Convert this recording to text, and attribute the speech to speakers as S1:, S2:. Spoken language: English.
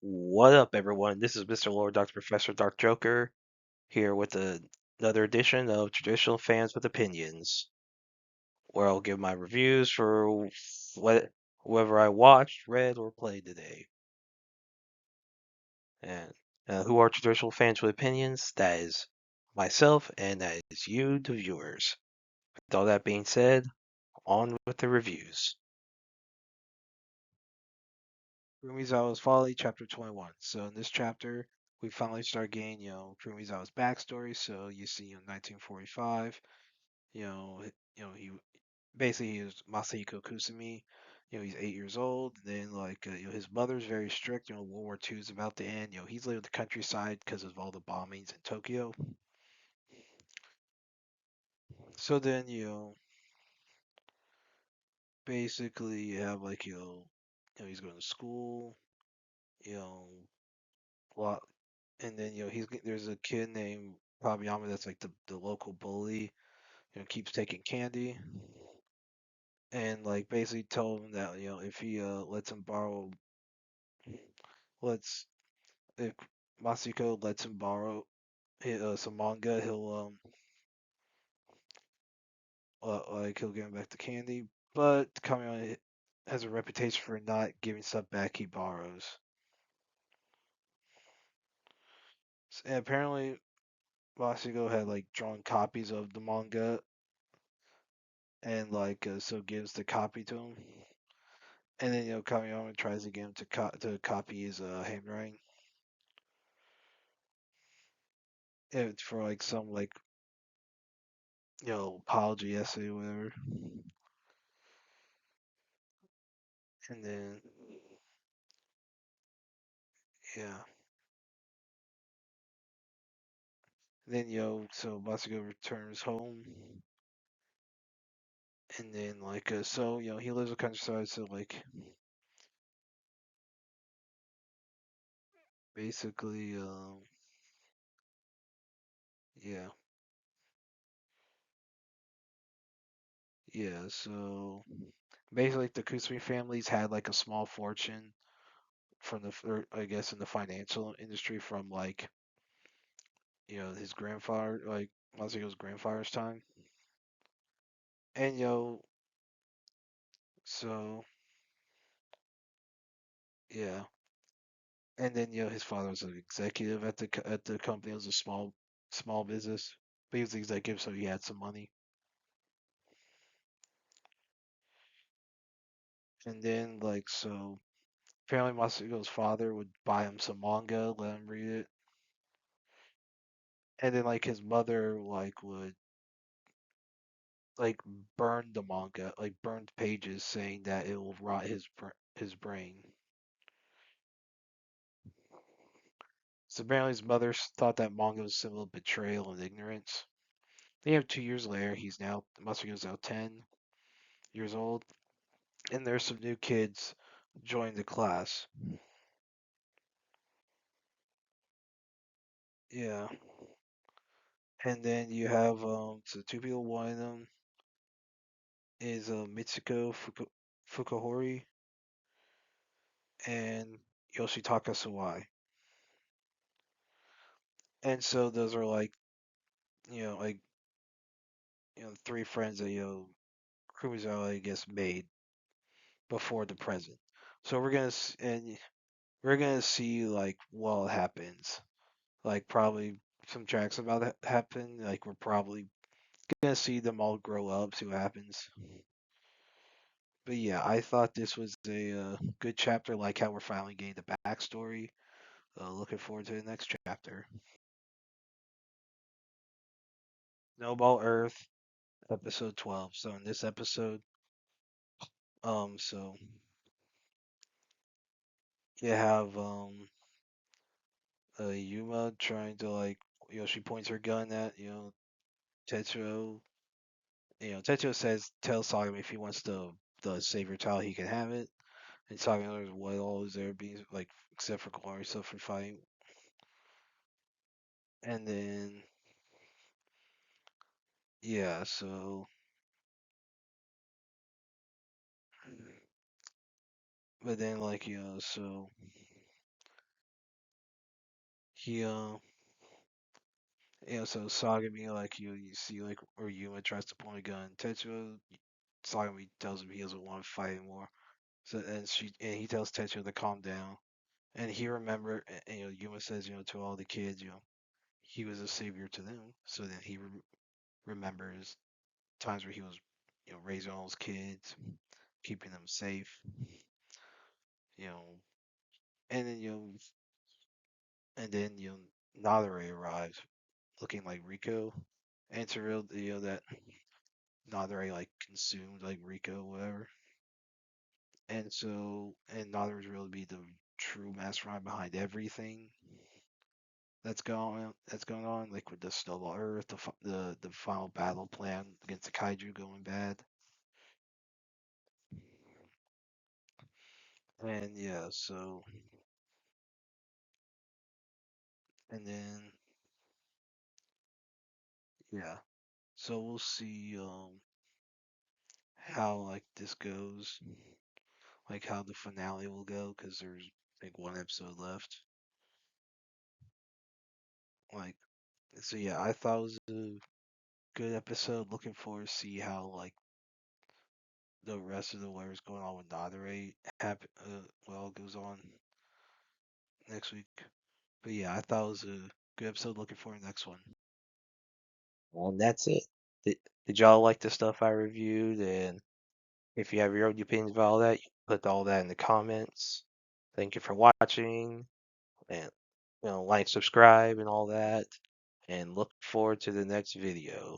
S1: What up, everyone? This is Mr. Lord, Dr. Professor, Dark Joker, here with another edition of Traditional Fans with Opinions, where I'll give my reviews for whoever I watched, read, or played today. And who are traditional fans with opinions? That is myself, and that is you, the viewers. With all that being said, on with the reviews. Kurumizawa's Folly, Chapter 21. So in this chapter, we finally start getting, Kurumizawa's backstory. So you see, 1945, you know, he basically he was Masahiko Kusumi. He's 8 years old. And then his mother's very strict. World War II is about to end. He's living in the countryside because of all the bombings in Tokyo. So then, basically you have he's going to school. You know, lot and then there's a kid named Fabiama that's like the local bully, keeps taking candy and like basically told him that if he lets him borrow lets if Masiko lets him borrow some manga, he'll give him back the candy. But Kamiya has a reputation for not giving stuff back he borrows. And apparently Masiko had like drawn copies of the manga and so gives the copy to him. And then Kamiyama tries to get him to copy his handwriting. It's for like some apology essay or whatever. And then yeah, then so Masako returns home, and then so he lives in countryside, so basically yeah, yeah, so basically the Kusumi families had like a small fortune from I guess in the financial industry from his grandfather, like Masiko's grandfather's time. And so yeah, and then his father was an executive at the company. It was a small business, but he was the executive, so he had some money. And then so, apparently Masiko's father would buy him some manga, let him read it, and then his mother would like burn the manga, like burned pages, saying that it will rot his brain. So apparently his mother thought that manga was a symbol of betrayal and ignorance. They have 2 years later. Masiko's now 10 years old, and there's some new kids join the class. Yeah, and then you have so two people. One of them is Mitsuko Fukuhori and Yoshitaka Sawai. And so those are you know like three friends that Kurumizawa I guess made before the present. So we're gonna see what happens. Like probably some tracks about that happen. Like we're probably gonna see them all grow up, see what happens. But yeah, I thought this was a good chapter. Like how we're finally getting the backstory. Looking forward to the next chapter. Snowball Earth, episode 12. So in this episode, so you have Yuma trying to she points her gun at Tetsuo. Tetsuo says tell Sagami if he wants the savior tile he can have it. And Sagami knows what all is there being except for glory stuff for fighting. And then yeah, so but then so he so Sagami like you see like where Yuma tries to point a gun. Tetsuo Sagami tells him he doesn't want to fight anymore. So and he tells Tetsuo to calm down. And he remember Yuma says to all the kids he was a savior to them. So then he remembers times where he was raising all those kids, keeping them safe. You know, and then Nadare arrives looking like Rico. And it's real that Nadare like consumed like Rico whatever. And Nadare's real to be the true mastermind behind everything that's going on, like with the Snowball Earth, the final battle plan against the kaiju going bad. And yeah, so and then yeah. So we'll see how like this goes, like how the finale will go, because there's like one episode left. Like so yeah, I thought it was a good episode. Looking forward to see how like the rest of the whatever's going on with Nadare happen well goes on next week. But yeah, I thought it was a good episode. Looking for the next one. And that's it. Did y'all like the stuff I reviewed? And if you have your own opinions about all that, you can put all that in the comments. Thank you for watching, and like, subscribe, and all that. And look forward to the next video.